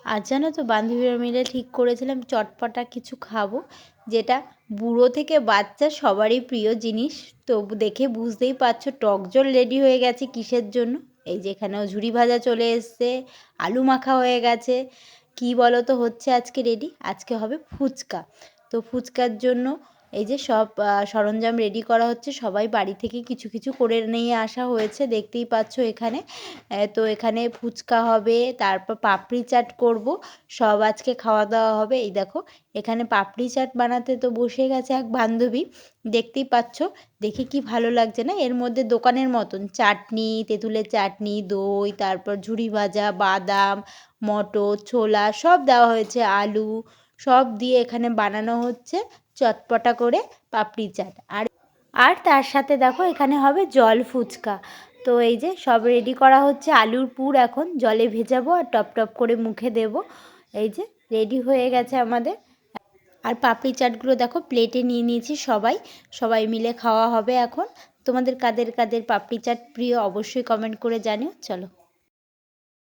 আজ জানো তো বান্ধবীরা মিলে ঠিক করেছিলাম চটপটা কিছু খাবো, যেটা বুড়ো থেকে বাচ্চা সবারই প্রিয় জিনিস। তো দেখে বুঝতেই পারছো টক জল রেডি হয়ে গেছে কিসের জন্য। এই যে এখানেও ঝুরি ভাজা চলে এসছে, আলু মাখা হয়ে গেছে। কি বলো তো হচ্ছে আজকে রেডি, আজকে হবে ফুচকা। তো ফুচকার জন্য এই যে সব সরঞ্জাম রেডি করা হচ্ছে, সবাই বাড়ি থেকে কিছু কিছু করে নিয়ে আসা হয়েছে, দেখতেই পাচ্ছ এখানে। তো এখানে ফুচকা হবে, তারপর পাপড়ি চাট করব, সব আজকে খাওয়া দাওয়া হবে। এই দেখো এখানে পাপড়ি চাট বানাতে তো বসে গেছে এক বান্ধবী, দেখতেই পাচ্ছ। দেখে কি ভালো লাগছে না, এর মধ্যে দোকানের মতন চাটনি, তেঁতুলের চাটনি, দই, তারপর ঝুরি ভাজা, বাদাম, মটর, ছোলা সব দেওয়া হয়েছে, আলু সব দিয়ে এখানে বানানো হচ্ছে চটপটা করে পাপড়ি চাট। আর তার সাথে দেখো এখানে হবে জল ফুচকা। তো এই যে সব রেডি করা হচ্ছে, আলুর পুর এখন জলে ভেজাবো আর টপ টপ করে মুখে দেব। এই যে রেডি হয়ে গেছে আমাদের। আর পাপড়ি চাটগুলো দেখো প্লেটে নিয়ে নিয়েছি, সবাই সবাই মিলে খাওয়া হবে এখন। তোমাদের কাদের কাদের পাপড়ি চাট প্রিয় অবশ্যই কমেন্ট করে জানিও। চলো।